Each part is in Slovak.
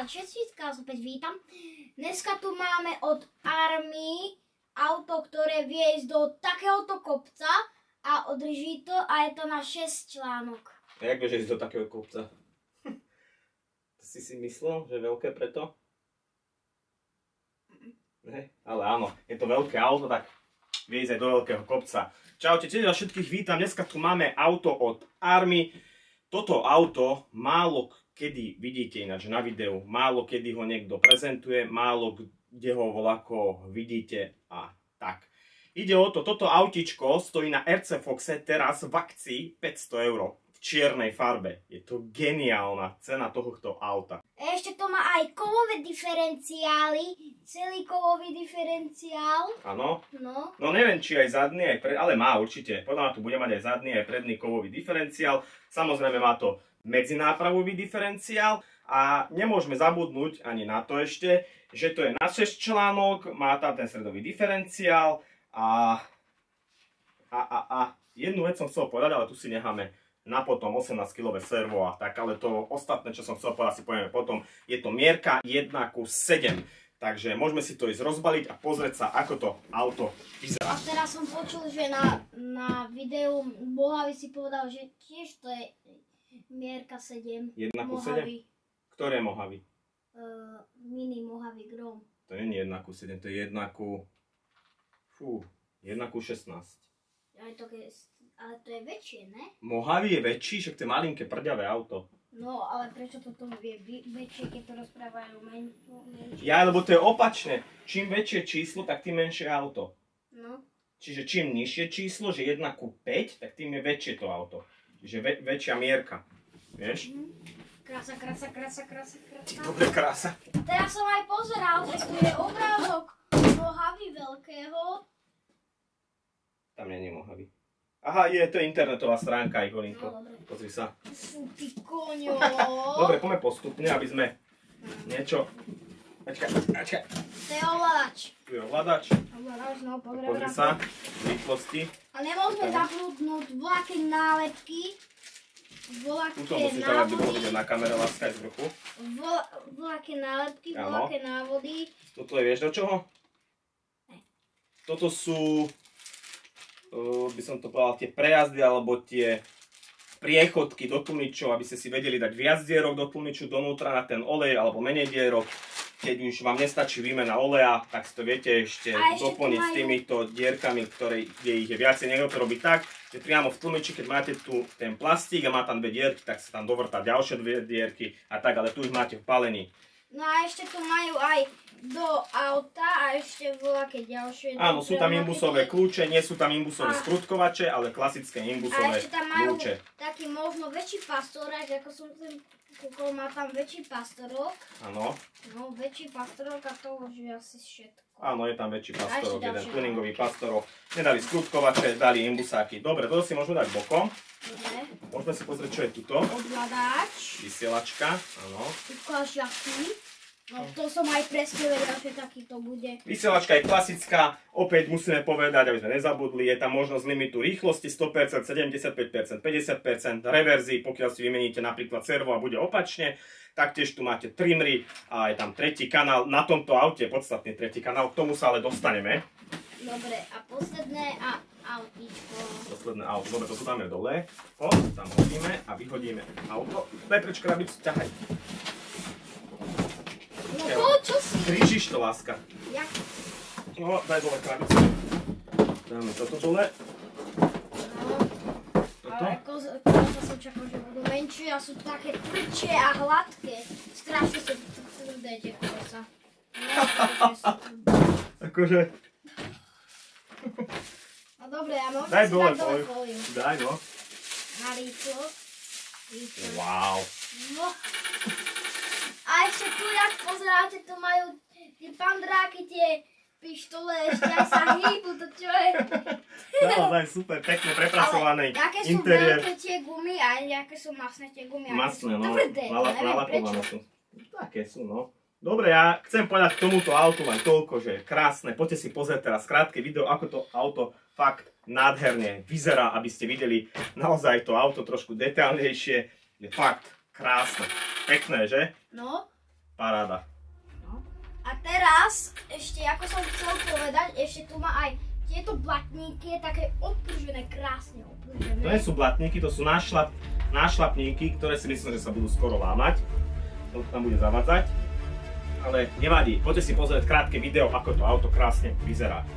všetkých vás opäť vítam. Dneska tu máme od Army auto, ktoré vie ísť do takéhoto kopca a održí to a je to na 6 článok. A jak vieš ísť do takého kopca? To si myslel, že je veľké preto? Ne? Ale áno, je to veľké auto, tak vie ísť aj do veľkého kopca. Čaute, tiež všetkých vítam. Dneska tu máme auto od Army. Toto auto málo kedy vidíte ináč na videu, málo kedy ho niekto prezentuje, málo kde ho voľako vidíte a tak. Ide o to, toto autičko stojí na RC Foxe teraz v akcii 500 € v čiernej farbe. Je to geniálna cena tohto auta. Ešte to má aj kovové diferenciály, celý kovový diferenciál. Áno. No Neviem, či aj zadný, aj predný, ale má určite. Podľa mňa tu bude mať aj zadný, aj predný kovový diferenciál. Samozrejme má to medzinápravový diferenciál a nemôžeme zabudnúť ani na to ešte, že to je na 6 článok, má tam ten stredový diferenciál a jednu vec som chcel povedať, ale tu si necháme na potom 18-kilové servo a tak, ale to ostatné, čo som chcel povedať, si povieme potom. Je to mierka 1:7, takže môžeme si to ísť rozbaliť a pozrieť sa, ako to auto vyzerá. A teraz som počul, že na videu Mojave si povedal, že tiež to je mierka 7. 1:7? Ktoré Mojave? Mini Mojave Grom. To nie je 1:7, to je 1:16. Ale to je väčšie, ne? Mojave je väčší, však to je malinké prďavé auto. No, ale prečo toto je väčšie, keď to rozprávajú menšie? Ja, lebo to je opačné. Čím väčšie číslo, tak tým menšie auto. No. Čiže čím nižšie číslo, že 1:5, tak tým je väčšie to auto. Čiže väčšia mierka. Vieš? Krása. Dobre, krása. Teraz som aj pozeral, že tu je obrázok Mojave veľkého. Tam nie je Mojave. Aha, to je internetová stránka, Igolinko. No, dobre. Pozri sa. Fú, ty koňo. Dobre, poďme postupne, aby sme niečo... Počkaj. To je ovládač. Tu je ovládač. Ovládač, no, Pozri sa. Rýchlosti. A nemôžeme zabudnúť voľaké nálepky. Tuto musíš dávať, že na kamere láskaj z vrchu. Voľaké nálepky, Áno. voľaké návody. Toto je, vieš do čoho? Ne. Toto sú, by som to povedal, tie prejazdy alebo tie priechodky do tlmičov, aby ste si vedeli dať viac dierok do tlmiču donútra na ten olej alebo menej dierok. Keď už vám nestačí výmena oleja, tak si to viete ešte doplniť s týmito dierkami, kde ich je viacej. Niekto to robí tak, že priamo v tlmiči, keď máte tu ten plastík a má tam 2 dierky, tak sa tam dovrtá ďalšie 2 dierky a tak, ale tu ich máte v balení. No a ešte tu majú aj do auta a ešte voľaké ďalšie. Áno, sú tam imbusové kľúče, nie sú tam imbusové sprutkovače, ale klasické imbusové kľúče. A ešte tam majú taký možno väčší pastorák, ako som ten kúkol, má tam väčší pastorok. Áno. No, väčší pastorok a to už je asi všetko. Áno, je tam väčší pastorok, jeden tuningový pastorok. Nedali sprutkovače, dali imbusáky. Dobre, toto si môžeme dať bokom. Dobre. Môžeme si pozrieť, čo je tuto. Odhľadáč. Vysielačka, áno. Ukážaky. No to som aj presne vedel, že takýto bude. Vysielačka je klasická, opäť musíme povedať, aby sme nezabudli, je tam možnosť limitu rýchlosti 100%, 75%, 50%, reverzii, pokiaľ si vymeníte napríklad servo a bude opačne. Taktiež tu máte trimry a je tam tretí kanál, na tomto aute je podstatný tretí kanál, k tomu sa ale dostaneme. Dobre, a posledné autíčko. Posledné auto, dobre, to tu dáme dole, tam hodíme a vyhodíme auto. Daj preč krabicu, ťahaj. No to, čo si? Krížiš to, láska. Jak? No, daj dole krabicu. Dáme toto dole. No. Toto. Ale koza som čakal, že budú menšie a sú také tvrdšie a hladké. Strašne sú tvrdé tie koza. Akože... No dobre, a môžem daj si dole dať dole fóliu. Daj, no. Na rýchlo. Wow. No. A ešte tu, jak pozeráte, tu majú tie pandráky, tie pištole, ešte aj sa hýbu, to čo je? Naozaj super, pekne prepracovaný interiér. Jaké sú veľké tie gumy a jaké sú masné tie gumy? Masné, no. Tvrdé, neviem prečo. Sú. Také sú, no. Dobre, ja chcem povedať k tomuto autu len toľko, že je krásne. Poďte si pozrieť teraz krátke video, ako to auto fakt nádherne vyzerá, aby ste videli naozaj to auto trošku detailnejšie. Je fakt krásne. Pekné, že? No. Paráda. No. A teraz, ešte ako som chcel povedať, ešte tu má aj tieto blatníky, také opružené, krásne opružené. To nie sú blatníky, to sú nášlapníky, ktoré si myslím, že sa budú skoro lámať. To tam bude zavadzať. Ale nevadí, poďte si pozrieť krátke video, ako to auto krásne vyzerá.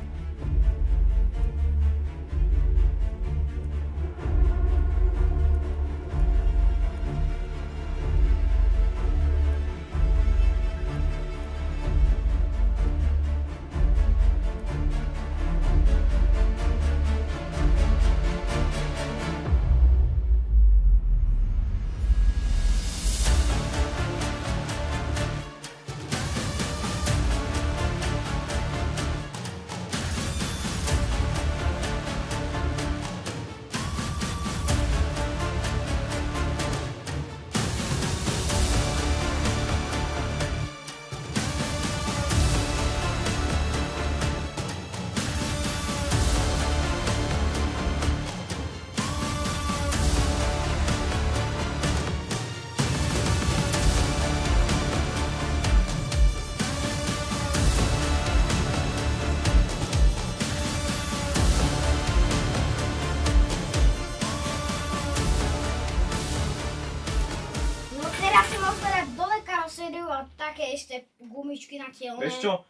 A také ešte gumičky na tielne. Vieš čo?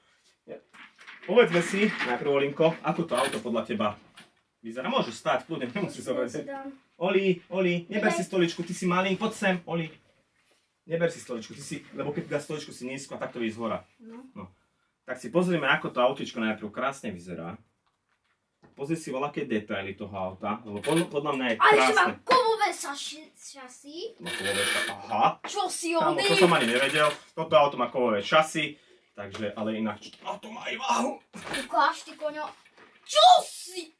Povedzme si, najprv Olinko, ako to auto podľa teba vyzerá. Môžeš stáť, kľudne, nemusíš sa vrať. Oli, neber si stoličku, ty si malý, poď sem, Oli. Neber si stoličku, ty si, lebo keď dá stoličku si nízko a tak to vyjde z hora. No. Tak si pozrieme, ako to autičko najprv krásne vyzerá. Pozri si voľaké detaily toho auta, lebo podľa mňa je krásne. Ale že mám kovové šasy. No kovové šasy, aha. Čo si Kámo, oni? to som ani nevedel. Toto auto má kovové šasy, takže, ale inak, auto má aj váhu. Ukáž ty koňo. Čo si?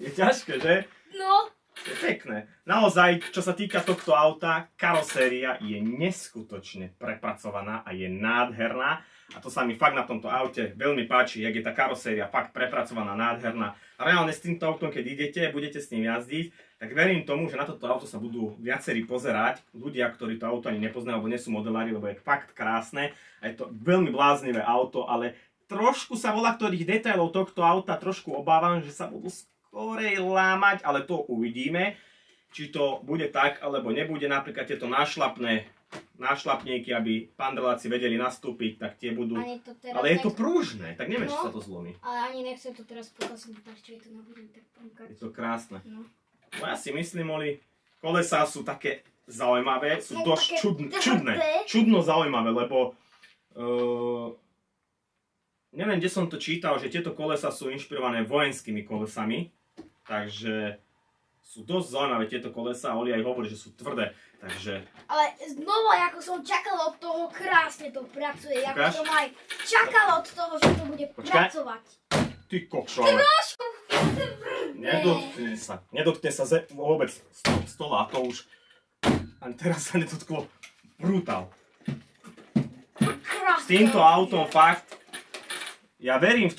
Je ťažké, že? No. Je pekné. Naozaj, čo sa týka tohto auta, karoséria je neskutočne prepracovaná a je nádherná. A to sa mi fakt na tomto aute veľmi páči, jak je tá karoséria fakt prepracovaná, nádherná. A reálne s týmto autom, keď idete, budete s ním jazdiť, tak verím tomu, že na toto auto sa budú viacerí pozerať. Ľudia, ktorí to auto ani nepoznajú, alebo nie sú modelári, lebo je fakt krásne. A je to veľmi bláznivé auto, ale trošku sa volá ktorých detailov tohto auta trošku obávam, že sa budú skorej lámať, ale to uvidíme. Či to bude tak, alebo nebude. Napríklad tieto nášlapníky, aby pandreláci vedeli nastúpiť, tak tie budú... Ale je to prúžne, tak neviem, či sa to zlomí. Ale ani nechcem to teraz pokazať, čo je to nebudem tak pomkať. Je to krásne. No ja si myslím, Oli, kolesá sú také zaujímavé, sú dosť čudno zaujímavé, lebo... neviem, kde som to čítal, že tieto kolesá sú inšpirované vojenskými kolesami, takže... Sú dosť zaujímavé tieto kolesá, Oli aj hovorí, že sú tvrdé, takže... Ale znova, ako som čakala od toho, krásne to pracuje, ako som aj čakala od toho, že to bude pracovať. Ty kokšo, ale... Nedotkne sa vôbec stola, to už... Ani teraz sa nedotklo. Brutál. S týmto autom fakt... Ja verím v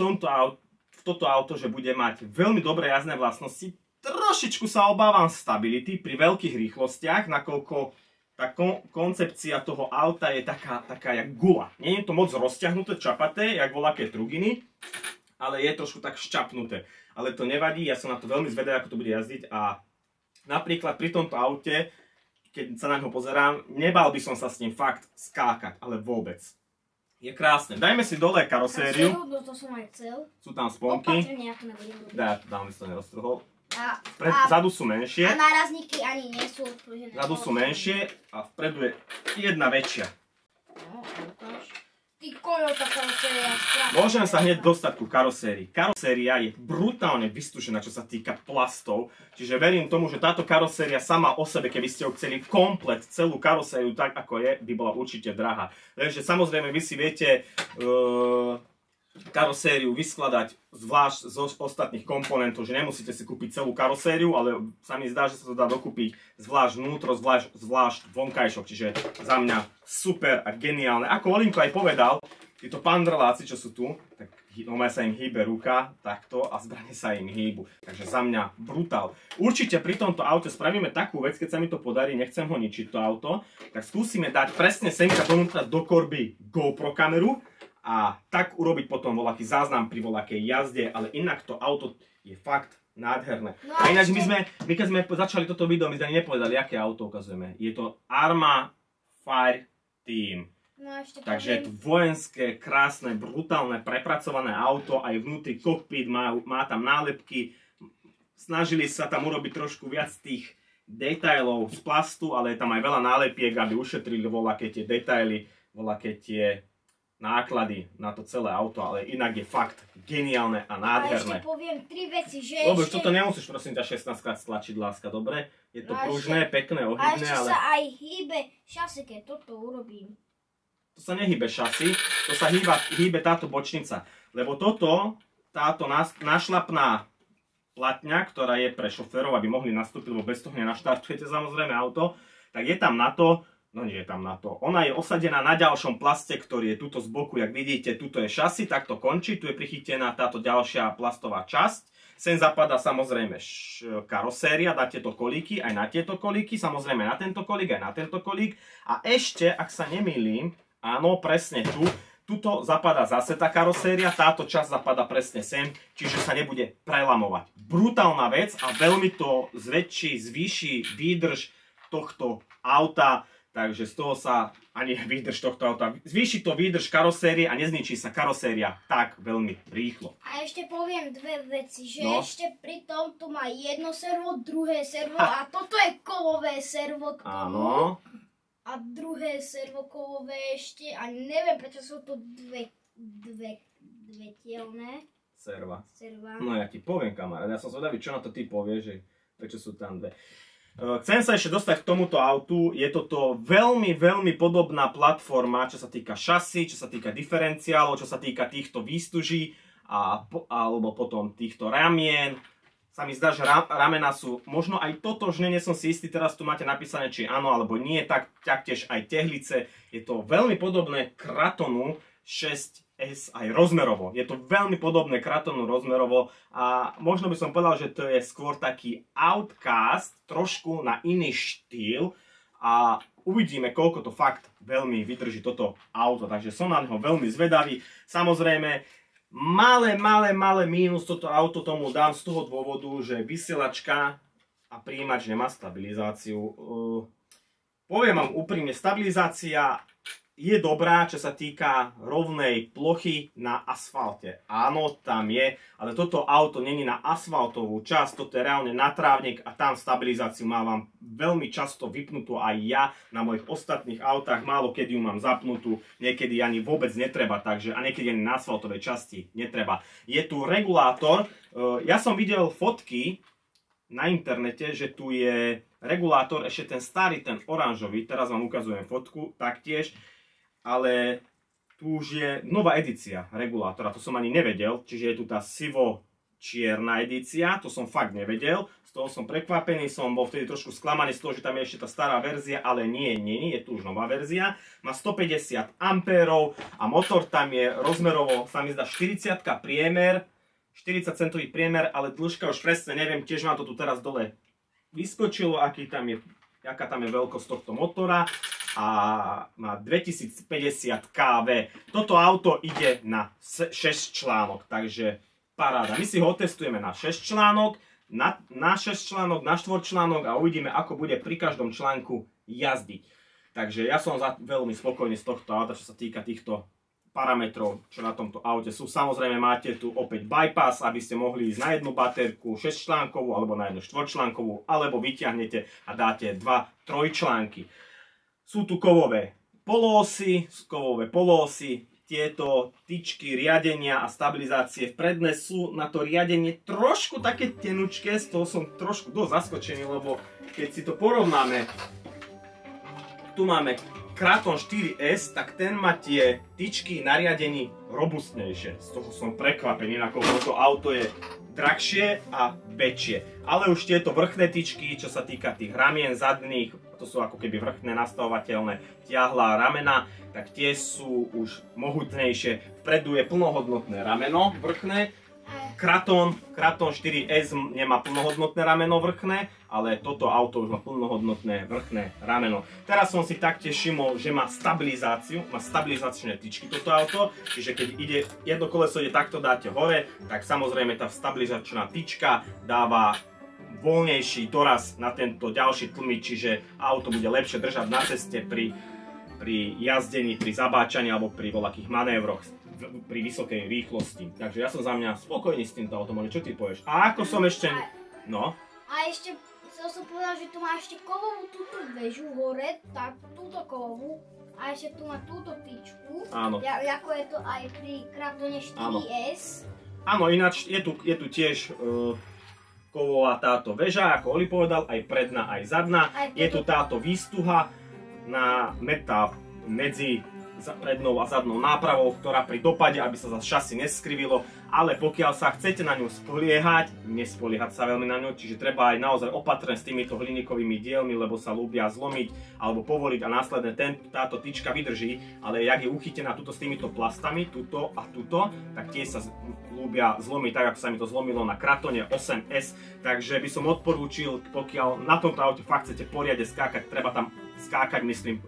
toto auto, že bude mať veľmi dobré jazdné vlastnosti. Trošičku sa obávam stability pri veľkých rýchlostiach, nakoľko tá koncepcia toho auta je taká jak gula. Nie je to moc rozťahnuté, čapaté, jak voľaké truginy, ale je trošku tak šťapnuté. Ale to nevadí, ja som na to veľmi zvedavý, ako to bude jazdiť a napríklad pri tomto aute, keď sa na ňo pozerám, nebal by som sa s ním fakt skákať, ale vôbec. Je krásne. Dajme si dole karosériu. To som aj chcel. Sú tam sponky. Opatrne, ja to nebudem robiť. Dáme si to neroztrhol. Vzadu sú menšie. A nárazníky ani nie sú odpružené. Vzadu sú menšie a vpredu je jedna väčšia. No, ukáž. Ty koľo tá karoséria strach. Môžem sa hneď dostať ku karosérii. Karoséria je brutálne vystúžená, čo sa týka plastov. Čiže verím tomu, že táto karoséria sama o sebe, keby ste ho chceli komplet, celú karosériu tak ako je, by bola určite drahá. Takže samozrejme vy si viete karosériu vyskladať zvlášť z ostatných komponentov, že nemusíte si kúpiť celú karosériu, ale sa mi zdá, že sa to dá dokúpiť zvlášť vnútro, zvlášť vonkajšok, čiže za mňa super a geniálne. Ako Olinko aj povedal, títo pandrláci, čo sú tu, tak sa im hýbe ruka, takto, a zbrane sa im hýbu. Takže za mňa brutál. Určite pri tomto aute spravíme takú vec, keď sa mi to podarí, nechcem ho ničiť to auto, tak skúsime dať presne semka donútra do korby GoPro kameru a tak urobiť potom voľaký záznam pri voľakej jazde, ale inak to auto je fakt nádherné. No a ináč my keď sme začali toto video, my sme ani nepovedali, aké auto ukazujeme. Je to Arma Fire Team. No takže je to vojenské, krásne, brutálne, prepracované auto, aj vnútri kokpit, má tam nálepky. Snažili sa tam urobiť trošku viac tých detailov z plastu, ale je tam aj veľa nálepiek, aby ušetrili voľaké tie detaily, voľaké tie náklady na to celé auto, ale inak je fakt geniálne a nádherné. A ešte poviem 3 veci, že Lebo toto nemusíš prosím ťa 16 krát stlačiť, láska, dobre? Je to pružné, pekné, ohybné, ale... A ešte sa aj hýbe šase, keď toto urobím. To sa nehybe šasy, to sa hýbe táto bočnica. Lebo táto našlapná platňa, ktorá je pre šoférov, aby mohli nastúpiť, lebo bez toho nenaštartujete samozrejme auto, tak je tam na to, no nie je tam na to, ona je osadená na ďalšom plaste, ktorý je tuto z boku, jak vidíte, tuto je šasy, tak to končí, tu je prichytená táto ďalšia plastová časť. Sem zapadá samozrejme karoséria, na tieto kolíky, aj na tieto kolíky, samozrejme na tento kolík, aj na tento kolík. A ešte, ak sa nemýlim, áno, presne tu. Tuto zapadá zase tá karoséria, táto časť zapadá presne sem, čiže sa nebude prelamovať. Brutálna vec a veľmi to zvýši výdrž tohto auta, takže z toho sa, ani výdrž tohto auta, zvýši to výdrž karosérie a nezničí sa karoséria tak veľmi rýchlo. A ešte poviem 2 veci, že no. Ešte pri tom tu má jedno servo, druhé servo a toto je kovové servo k tomu. Áno. A druhé servokovové ešte, a neviem prečo sú to dve tielné. Serva. Serva. No ja ti poviem, kamarát, ja som zvedavý, čo na to ty povieš, že prečo sú tam dve. Chcem sa ešte dostať k tomuto autu, je toto veľmi, veľmi podobná platforma, čo sa týka šasy, čo sa týka diferenciálov, čo sa týka týchto výstuží, alebo potom týchto ramien. Sa mi zdá, že ramena sú možno aj totožné, nie som si istý, teraz tu máte napísané, či áno alebo nie, taktiež aj tehlice. Je to veľmi podobné Kratonu 6S aj rozmerovo. Je to veľmi podobné Kratonu rozmerovo a možno by som povedal, že to je skôr taký outcast, trošku na iný štýl a uvidíme, koľko to fakt veľmi vydrží toto auto, takže som na neho veľmi zvedavý. Samozrejme, malé mínus toto auto tomu dám z toho dôvodu, že vysielačka a prijímač nemá stabilizáciu. Poviem vám úprimne, stabilizácia je dobrá, čo sa týka rovnej plochy na asfalte. Áno, tam je, ale toto auto není na asfaltovú časť, toto je reálne na trávnik a tam stabilizáciu mávam veľmi často vypnutú aj ja na mojich ostatných autách, málo kedy ju mám zapnutú, niekedy ani vôbec netreba, takže a niekedy ani na asfaltovej časti netreba. Je tu regulátor, ja som videl fotky na internete, že tu je regulátor, ešte ten starý, ten oranžový, teraz vám ukazujem fotku taktiež, ale tu už je nová edícia regulátora, to som ani nevedel, čiže je tu tá sivo-čierna edícia, to som fakt nevedel, z toho som prekvapený, som bol vtedy trošku sklamaný z toho, že tam je ešte tá stará verzia, ale nie, je tu už nová verzia, má 150 ampérov a motor tam je rozmerovo, sa mi zdá 40 priemer, 40 centový priemer, ale dĺžka už presne neviem, tiež vám to tu teraz dole vyskočilo, aká tam je veľkosť tohto motora a má 2050 kW. Toto auto ide na 6 článok, takže paráda. My si ho otestujeme na 6 článok, na 6 článok, na 4 článok a uvidíme, ako bude pri každom článku jazdiť. Takže ja som veľmi spokojný z tohto auta, čo sa týka týchto parametrov, čo na tomto aute sú. Samozrejme máte tu opäť bypass, aby ste mohli ísť na jednu baterku 6 článkovú alebo na jednu 4 článkovú, alebo vyťahnete a dáte 2 trojčlánky. Sú tu kovové poloosy, tieto tyčky riadenia a stabilizácie vpredné sú na to riadenie trošku také tenučké, z toho som trošku dosť zaskočený, lebo keď si to porovnáme, tu máme Kraton 4S, tak ten má tie tyčky na riadení robustnejšie. Z toho som prekvapený, nakoľko to auto je drahšie a väčšie. Ale už tieto vrchné tyčky, čo sa týka tých ramien zadných, to sú ako keby vrchné nastavovateľné ťahlá ramena, tak tie sú už mohutnejšie. Vpredu je plnohodnotné rameno vrchné. Kraton 4S nemá plnohodnotné rameno vrchné, ale toto auto už má plnohodnotné vrchné rameno. Teraz som si taktiež všimol, že má stabilizáciu, má stabilizačné tyčky toto auto, čiže keď ide jedno koleso takto dáte hore, tak samozrejme tá stabilizačná tyčka dáva voľnejší doraz na tento ďalší tlmič, čiže auto bude lepšie držať na ceste pri jazdení, pri zabáčaní alebo pri voľakých manévroch pri vysokej rýchlosti. Takže ja som za mňa spokojný s týmto autom, čo ty povieš? A ako som ešte... No? A ešte som povedal, že tu má ešte kovovú túto väžu hore, tak túto kovovú. A ešte tu má túto tyčku. Áno. Ako je to aj pri Kratone 4S. Áno, ináč je tu tiež kovová táto väža, ako Oli povedal, aj predná, aj zadná. Je tu táto výstuha na metab medzi prednou a zadnou nápravou, ktorá pri dopade, aby sa šasi neskrivilo, ale pokiaľ sa chcete na ňu spoliehať, nespoliehať sa veľmi na ňu, čiže treba aj naozaj opatrne s týmito hliníkovými dielmi, lebo sa ľúbia zlomiť alebo povoliť a následne táto tyčka vydrží, ale jak je uchytená tuto s týmito plastami, tuto a tuto, tak tie sa ľúbia zlomiť tak, ako sa mi to zlomilo na Kratone 8S, takže by som odporúčil, pokiaľ na tomto aute fakt chcete poriadne skákať, treba tam skákať, myslím,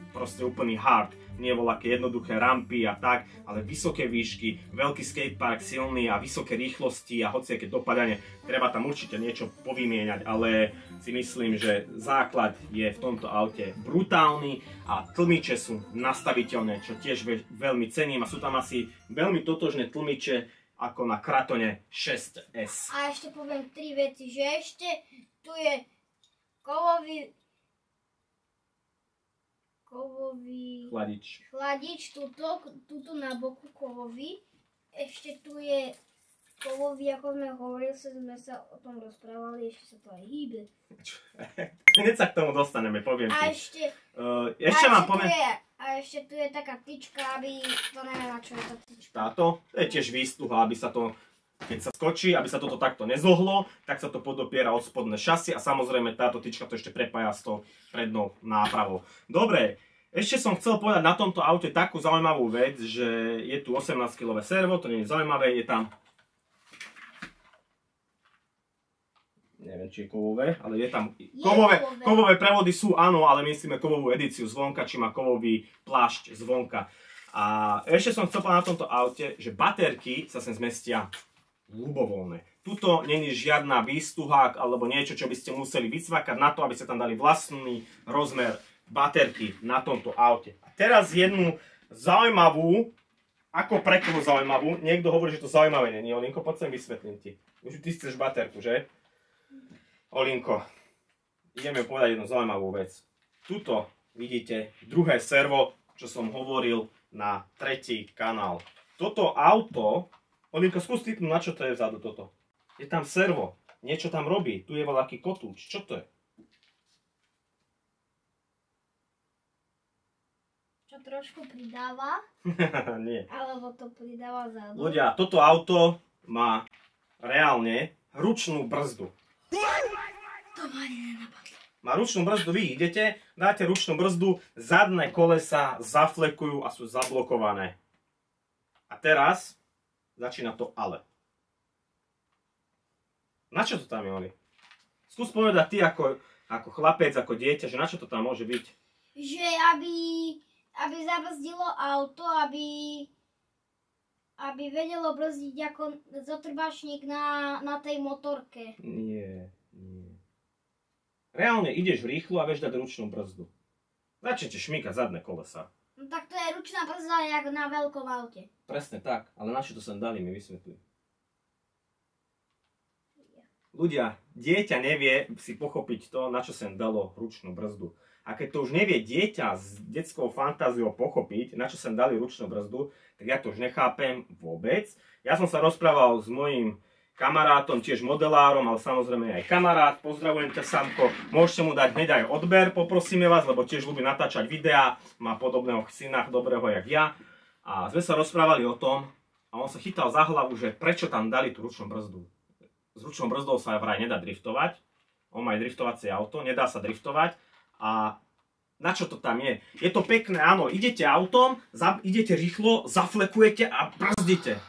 proste úplný hard. Nie voľaké jednoduché rampy a tak, ale vysoké výšky, veľký skatepark, silný a vysoké rýchlosti a hociaké dopadanie, treba tam určite niečo povymieňať, ale si myslím, že základ je v tomto aute brutálny a tlmiče sú nastaviteľné, čo tiež veľmi cením a sú tam asi veľmi totožné tlmiče ako na Kratone 6S. A ešte poviem 3 veci, že ešte tu je kovový chladič, tuto na boku kovový. Ešte tu je kovový, ako sme hovorili, sme sa o tom rozprávali, ešte sa to aj hýbe. Hneď sa k tomu dostaneme, poviem a ti. Ešte tu je taká tyčka, aby to neviem, na čo je tá tyčka. Táto? To je tiež výstuha, aby sa to, keď sa skočí, aby sa toto takto nezohlo, tak sa to podopiera od spodné šasy a samozrejme táto tyčka to ešte prepája s tou prednou nápravou. Dobre, ešte som chcel povedať na tomto aute takú zaujímavú vec, že je tu 18-kilové servo, to nie je zaujímavé, je tam, neviem či je kovové, ale je tam, kovové prevody sú, áno, ale myslíme kovovú edíciu zvonka, či má kovový plášť zvonka. A ešte som chcel povedať na tomto aute, že baterky sa sem zmestia ľubovoľné. Tuto není žiadna výstuha alebo niečo, čo by ste museli vycvakať na to, aby ste tam dali vlastný rozmer baterky na tomto aute. A teraz jednu zaujímavú, ako pre koho zaujímavú, niekto hovorí, že to zaujímavé nie. Olinko, poď sem vysvetlím ti. Už ty chceš baterku, že? Olinko, ideme povedať jednu zaujímavú vec. Tuto vidíte druhé servo, čo som hovoril na tretí kanál. Toto auto, Olinko, skús tipnúť, na čo to je vzadu toto. Je tam servo, niečo tam robí, tu je veľký kotúč, čo to je? Čo trošku pridáva? Nie. Alebo to pridáva vzadu? Ľudia, toto auto má reálne ručnú brzdu. To ma ani nenapadlo. Má ručnú brzdu, vy idete, dáte ručnú brzdu, zadné kolesa zaflekujú a sú zablokované. A teraz začína to ale. Na čo to tam je, Oli? Skús povedať ty ako chlapec, ako dieťa, že na čo to tam môže byť? Že aby zabrzdilo auto, aby vedelo brzdiť ako zotrbačník na tej motorke. Nie. Reálne ideš rýchlo a vieš dať ručnú brzdu. Začnete šmýkať zadné kolesa. No tak to je ručná brzda jak na veľkom aute. Presne tak, ale na čo to sem dali, mi vysvetli. Ľudia, dieťa nevie si pochopiť to, na čo sem dalo ručnú brzdu. A keď to už nevie dieťa s detskou fantáziou pochopiť, na čo sem dali ručnú brzdu, tak ja to už nechápem vôbec. Ja som sa rozprával s mojím kamarátom, tiež modelárom, ale samozrejme aj kamarát. Pozdravujem ťa, Samko. Môžete mu dať hneď aj odber, poprosíme vás, lebo tiež ľúbi natáčať videá. Má podobného syna, dobrého jak ja. A sme sa rozprávali o tom a on sa chytal za hlavu, že prečo tam dali tú ručnú brzdu. S ručnou brzdou sa vraj nedá driftovať. On má aj driftovacie auto, nedá sa driftovať. A na čo to tam je? Je to pekné, áno, idete autom, idete rýchlo, zaflekujete a brzdíte.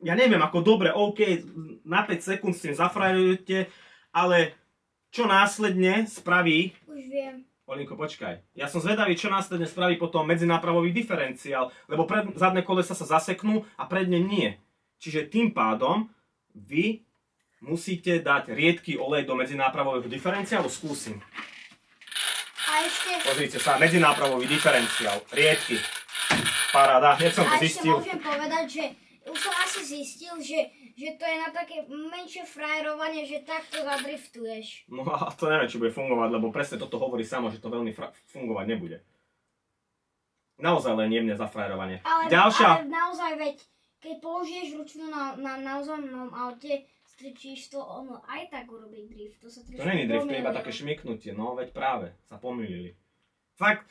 Ja neviem, ako dobre, OK, na 5 sekúnd s tým zafrajerujete, ale čo následne spraví... Už viem. Olinko, počkaj. Ja som zvedavý, čo následne spraví potom medzinápravový diferenciál, lebo zadné kolesa sa zaseknú a predne nie. Čiže tým pádom vy musíte dať riedky olej do medzinápravového diferenciálu. Skúsim. A ešte... Pozrite sa, medzinápravový diferenciál, riedky. Paráda, hneď som to zistil. A ešte môžem povedať, že už som asi zistil, že to je na také menšie frajerovanie, že takto zadriftuješ. No a to neviem, či bude fungovať, lebo presne toto hovorí samo, že to veľmi fungovať nebude. Naozaj len jemne zafrajerovanie. Ale naozaj veď, keď použiješ ručnú na naozajnom aute, stričíš to, ono aj tak urobí drift. To není drift, to je iba také šmyknutie, no veď práve, sa pomýlili. Fakt,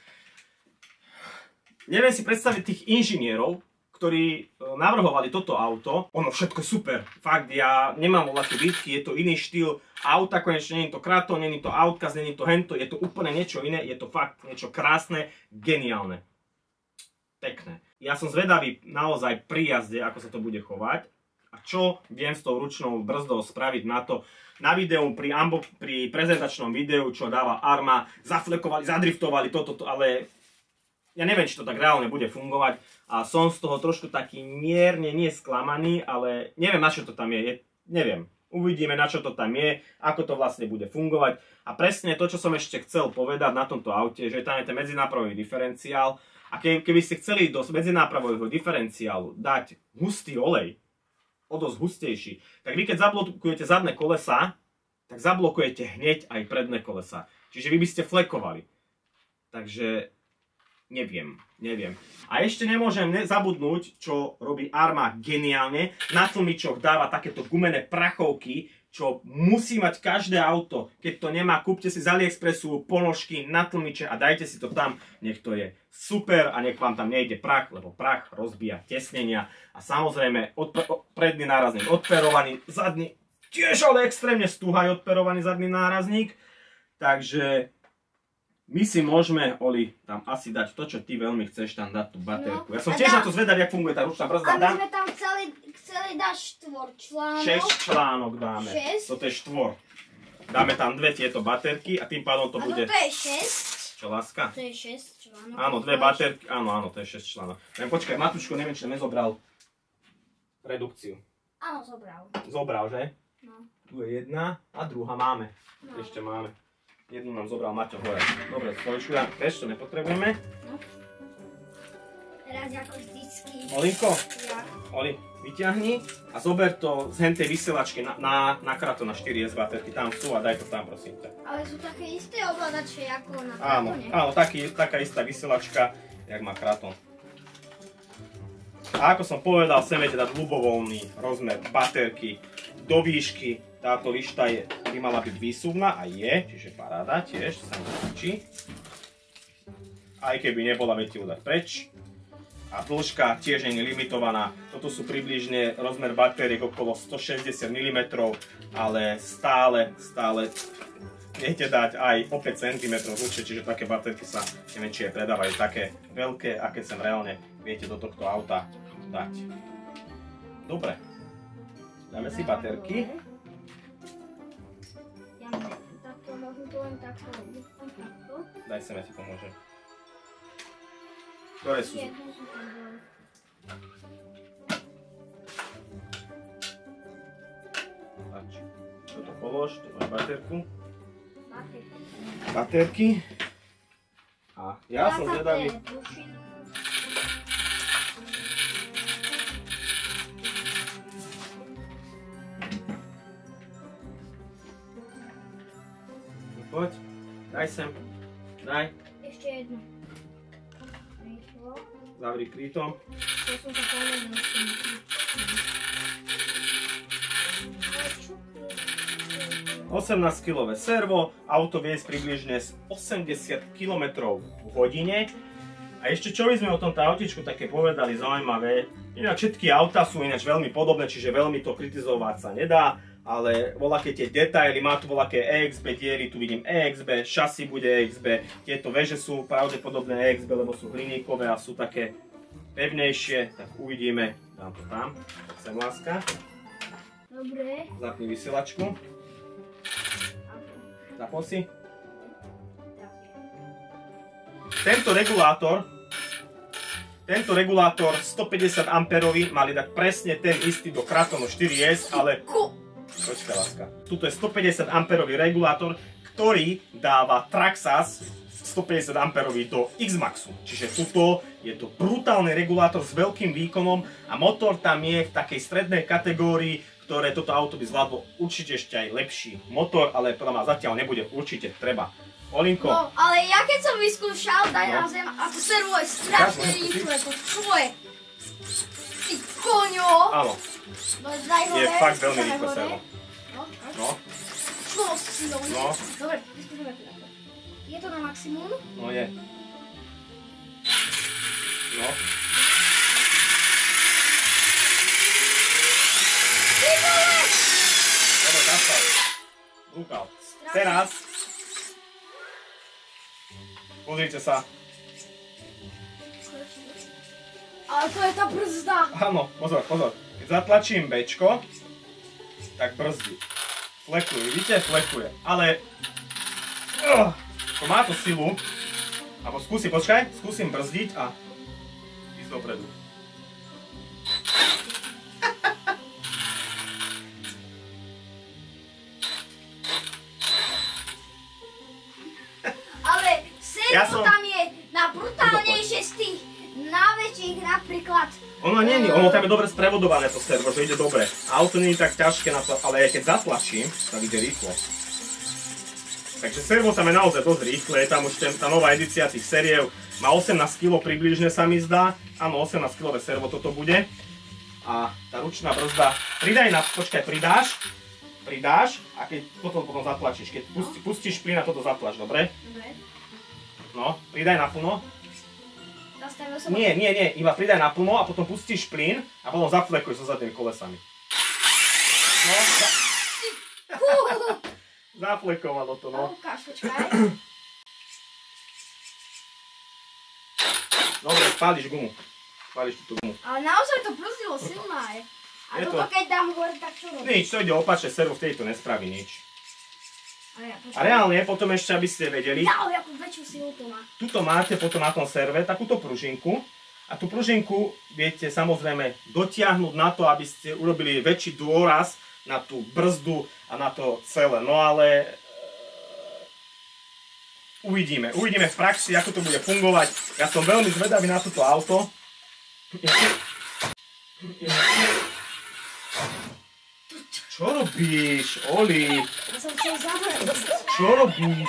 neviem si predstaviť tých inžinierov, ktorí navrhovali toto auto. Ono všetko super, fakt, ja nemám voľaké výtky, je to iný štýl auta, konečne nie je to Kraton, nie je to Outkast, nie je to hento, je to úplne niečo iné, je to fakt niečo krásne, geniálne. Pekné. Ja som zvedavý naozaj pri jazde, ako sa to bude chovať. A čo viem s tou ručnou brzdou spraviť na to. Na videu, pri prezentačnom videu, čo dáva Arma, zaflekovali, zadriftovali toto, ale ja neviem, či to tak reálne bude fungovať. A som z toho trošku taký mierne, nie sklamaný, ale neviem, na čo to tam je. Neviem. Uvidíme, na čo to tam je, ako to vlastne bude fungovať. A presne to, čo som ešte chcel povedať na tomto aute, že tam je ten medzinápravový diferenciál. A keby ste chceli do medzinápravového diferenciálu dať hustý olej, o dosť hustejší, tak vy keď zablokujete zadné kolesa, tak zablokujete hneď aj predné kolesa. Čiže vy by ste flekovali. Takže neviem. A ešte nemôžem zabudnúť, čo robí Arma geniálne. Na tlmičoch dáva takéto gumené prachovky, čo musí mať každé auto. Keď to nemá, kúpte si z AliExpressu ponožky na tlmiče a dajte si to tam. Nech to je super a nech vám tam nejde prach, lebo prach rozbíja tesnenia. A samozrejme, predný nárazník odperovaný, zadný tiež ale extrémne stúhaj odperovaný zadný nárazník. Takže my si môžeme, Oli, tam asi dať to, čo ty veľmi chceš, tam dať tú baterku. Ja som tiež na to zvedavý, jak funguje tá ručná brzda. A my sme tam chceli dať 4 článok. 6 článok dáme. 6? Toto je 4. Dáme tam 2 tieto baterky a tým pádom to bude... A toto je 6? Čo, láska? To je 6 článok. Áno, 2 baterky, áno, to je 6 článok. Počkaj, Matúško, neviem, či tam nezobral redukciu. Áno, zobral. Zobral, že? No. Tu je jedna a druhá máme. No. Ešte máme. Jednu nám zobral Maťo hore. Dobre, stoličku ja ešte nepotrebujeme. No. Teraz ako vždycky. Olinko, Ja. Oli, vyťahni a zober to z hentej vysielačky na Kraton na 4S baterky. Tam sú a daj to tam, prosím ťa. Ale sú také isté ovládače ako na Kratone? Kratone. Áno, taká istá vysielačka, jak má Kraton. A ako som povedal, chceme dať ľubovoľný rozmer baterky do výšky. Táto lišta by mala byť výsuvná a je, čiže paráda tiež, sa mi páči. Aj keby nebola, viete ju dať preč. A dĺžka tiež nie je limitovaná. Toto sú približne rozmer batériek okolo 160 mm, ale stále viete dať aj o 5 cm dlhšie, čiže také baterky sa, neviem, či je predávajú také veľké, aké sem reálne viete do tohto auta dať. Dobre, dáme si baterky. Takto môžem to len takto robiť. Daj sem, ja ti pomôžem. Ktoré sú? Toto polož, tu máš baterku. Baterky. A ja som zvedavý. Poď, daj sem, daj. Ešte jedno. Rýchlo. Zavri krytom. To som sa povedal. 18-kilové servo, auto vie približne z 80 km v hodine. A ešte čo by sme o tomto autičku také povedali zaujímavé, inak všetky autá sú ináč veľmi podobné, čiže veľmi to kritizovať sa nedá. ale voľaké tie detaily, má tu voľaké EXB diery, tu vidím EXB, šasy bude EXB, tieto veže sú pravdepodobné EXB, lebo sú hliníkové a sú také pevnejšie, tak uvidíme, dám to tam, sem láska. Dobre. Zapni vysielačku. Zapol si. Tento regulátor 150 amperový mali dať presne ten istý do Kratonu 4S, ale... Počkaj, láska. Tuto je 150 amperový regulátor, ktorý dáva Traxxas 150 amperový do X-Maxu. Čiže tuto je to brutálny regulátor s veľkým výkonom a motor tam je v takej strednej kategórii, ktoré toto auto by zvládlo určite ešte aj lepší motor, ale podľa mňa zatiaľ nebude, určite treba. Olinko. No, ale ja keď som vyskúšal, daj na zem a to servo je strašne rýchle, to čuje. Ty koňo. Áno. No, daj ho Je ven, fakt veľmi skúšame rýchlo hore. servo. No. Čo si dovolí? No. Dobre, vyskúšame to takto. Je to na maximum? No je. No. Ty vole! Dobre, zastav. Brutál. Teraz. Pozrite sa. Ale to je tá brzda. Áno, pozor, pozor. Keď zatlačím Bčko, tak brzdí. Flekuje, vidíte? Flekuje. Ale... to má to silu. Alebo skúsim brzdiť a ísť dopredu. Ale servo tam je na brutálnejšie z tých najväčších napríklad. Ono tam je dobre sprevodované to servo, že ide dobre. Auto nie je tak ťažké na to, ale keď zatlačím, tak ide rýchlo. Takže servo tam je naozaj dosť rýchle, je tam už tá nová edícia tých seriev, má 18 kg približne sa mi zdá. Áno, 18 kg servo toto bude. A tá ručná brzda, pridáš a keď potom zatlačíš. Keď pustíš plyn a toto zatlač, dobre? Dobre. No, pridaj naplno. Zastavil som. Nie, iba pridaj naplno a potom pustíš plyn a potom zaflekuj so zadnými kolesami. No, zaflekovalo to, no. Ukáž, počkaj. Dobre, spáliš gumu. Spáliš túto gumu. Ale naozaj to brzdilo silné. A Je toto to- keď dám hore, tak čo robíš? Nič, to ide opačne, servo vtedy to nespraví nič. A ja, A reálne, potom ešte, aby ste vedeli, Dal, jakú väčšiu silu to má. tuto máte potom na tom serve takúto pružinku. A tú pružinku viete samozrejme dotiahnuť na to, aby ste urobili väčší dôraz na tú brzdu a na to celé. No ale uvidíme v praxi, ako to bude fungovať. Ja som veľmi zvedavý na toto auto. Čo robíš, Oli? Ja som chcel zabrať. Čo robíš?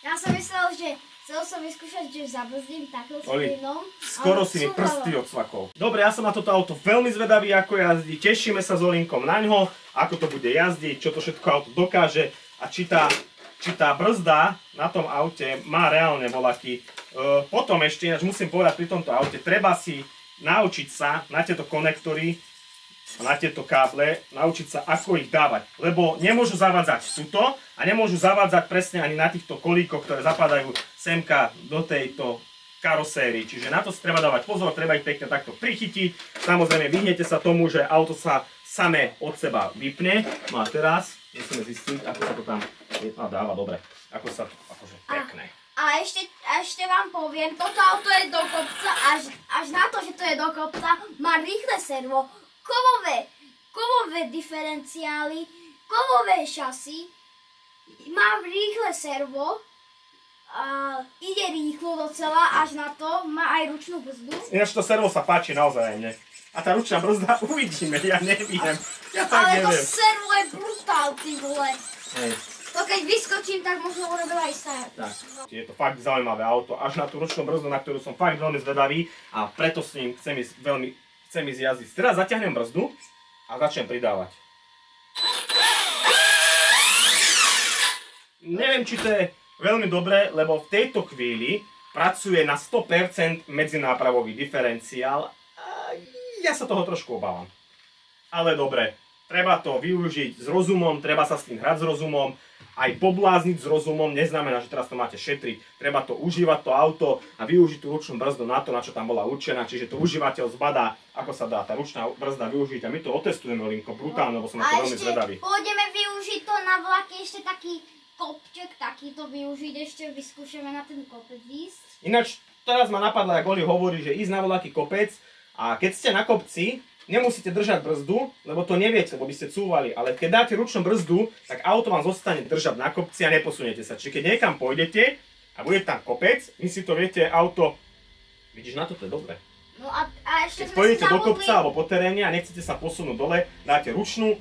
Ja som myslel, že chcel som vyskúšať, že zabrzdím takým Oli, splinom. skoro si mi prsty odsvakol. Dobre, ja som na toto auto veľmi zvedavý, ako jazdí. Tešíme sa s Olinkom na ňo, ako to bude jazdiť, čo to všetko auto dokáže a či tá brzda na tom aute má reálne voľaký. Potom ešte, ináč musím povedať pri tomto aute, treba si naučiť sa na tieto konektory, na tieto káble, naučiť sa, ako ich dávať. Lebo nemôžu zavádzať tuto a nemôžu zavádzať presne ani na týchto kolíkoch, ktoré zapadajú semka do tejto karosérii. Čiže na to si treba dávať pozor, treba ich pekne takto prichytiť. Samozrejme, vyhnete sa tomu, že auto sa samé od seba vypne. No a teraz musíme zistiť, ako sa to tam dáva dobre. Ako sa to, akože pekné. A ešte vám poviem, toto auto je do kopca, až na to, že to je do kopca, má rýchle servo, kovové diferenciály, kovové šasy, má rýchle servo, ide rýchlo docela, až na to, má aj ručnú brzdu. Ináč to servo sa páči naozaj mne. A tá ručná brzda, uvidíme, ja neviem. Ja tak Ale to neviem. servo je brutál, ty vole. Hej. To keď vyskočím, tak možno urobil aj start. Tak, je to fakt zaujímavé auto, až na tú ručnú brzdu, na ktorú som fakt veľmi zvedavý a preto s ním chcem ísť jazdiť. Teraz zaťahnem brzdu a začnem pridávať. Neviem, či to je veľmi dobré, lebo v tejto chvíli pracuje na 100% medzinápravový diferenciál a ja sa toho trošku obávam. Ale dobre, treba to využiť s rozumom, treba sa s tým hrať s rozumom, aj poblázniť s rozumom, neznamená, že teraz to máte šetriť, treba to užívať to auto a využiť tú ručnú brzdu na to, na čo tam bola určená, čiže to užívateľ zbadá, ako sa dá tá ručná brzda využiť a my to otestujeme, Linko, brutálne, lebo som na to veľmi zvedavý. A ešte pôjdeme využiť to na vlaky, ešte taký kopček, takýto využiť, ešte vyskúšame na ten kopec ísť. Ináč, teraz ma napadlo, jak Oli hovorí, že ísť na voľaký kopec a keď ste na kopci, nemusíte držať brzdu, lebo to neviete, lebo by ste cúvali, ale keď dáte ručnú brzdu, tak auto vám zostane držať na kopci a neposuniete sa. Čiže keď niekam pôjdete a bude tam kopec, vy si to viete, auto, vidíš, na to je dobre. No a ešte keď pôjdete do kopca alebo po teréne a nechcete sa posunúť dole, dáte ručnú,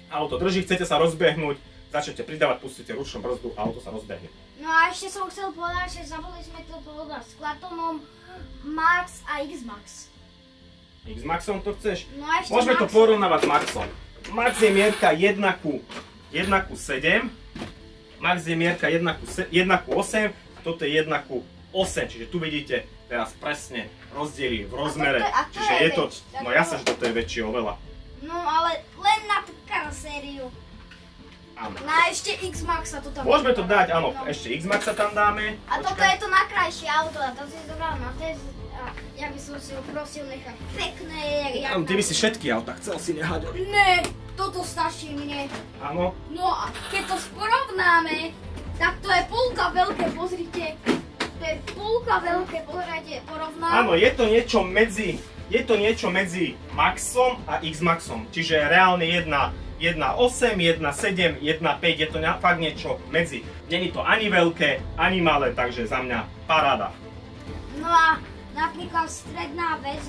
auto drží, chcete sa rozbehnúť, začnete pridávať, pustíte ručnú brzdu a auto sa rozbehne. No a ešte som chcel povedať, že zabudli sme to povedať s Klatonom Max a X-Max. X-Maxom to chceš? No a ešte môžeme to Maxom. porovnávať s Maxom. Max je mierka 1:7. Max je mierka 1:8 a toto je 1:8. Čiže tu vidíte teraz presne rozdiely v rozmere. A to Čiže je je to, väčšie, no jasne, že toto je väčšie oveľa. No ale len na tú karosériu. Áno. Na ešte X-Maxa to tam. Môžeme to dať, áno, No. ešte X-Maxa tam dáme. A toto je to najkrajšie auto a to si zobral na test. A ja by som si ho prosil nechať pekné. Ty by si všetky auta chcel si nehať. Ne, toto stačí mne. Áno. No a keď to porovnáme, tak to je polka veľké, pozrite. To je polka veľké, pozrite, porovnám. Áno, je to niečo medzi Maxom a X-Maxom. Čiže reálne 1:8, 1:7, 1:5, je to fakt niečo medzi. Není to ani veľké, ani malé, takže za mňa paráda. No a napríklad stredná vec,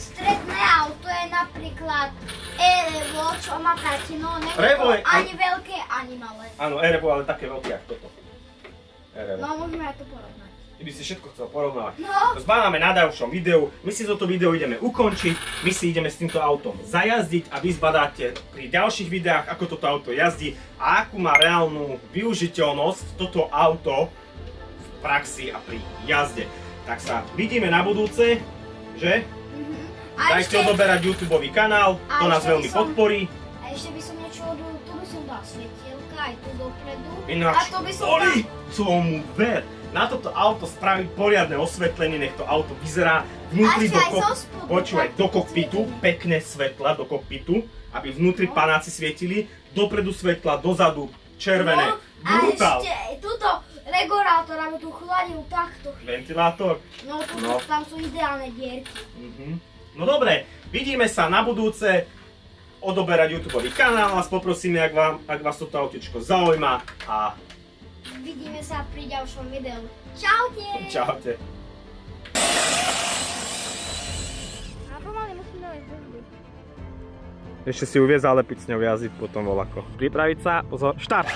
stredné auto je napríklad Erevo, čo má platino, nie je to ani veľké, ani malé. Áno, Erevo, ale také veľké ako toto. Erevo. No môžeme aj to porovnať. Ty by si všetko chcel porovnávať. No. To zbádame na ďalšom videu. My si toto video ideme ukončiť. My si ideme s týmto autom zajazdiť a vy zbadáte pri ďalších videách, ako toto auto jazdí a akú má reálnu využiteľnosť toto auto v praxi a pri jazde. Tak sa vidíme na budúce, že? Dajte odoberať YouTubeový kanál, to nás veľmi podporí. A ešte by som niečo odol, tu by som dal svetielka aj tu dopredu. Ináč, a to by som Oli, tomu ver. Na toto auto spraviť poriadne osvetlenie, nech to auto vyzerá vnútri do kokpitu, pekné svetla do kokpitu, aby vnútri panáci svietili, dopredu svetla, dozadu červené. Brutál. A ešte túto regulátor, aby tu chladil takto. Ventilátor. No, tam sú ideálne dierky. No dobre, vidíme sa na budúce. Odoberať YouTubeový kanál, vás poprosíme, ak vás toto autičko zaujíma a vidíme sa pri ďalšom videu. Čaute! Čaute. A pomaly musím dávať brzdu. Ešte si uvie zalepiť s ňou jazdiť potom voľako. Pripraviť sa, pozor, štart!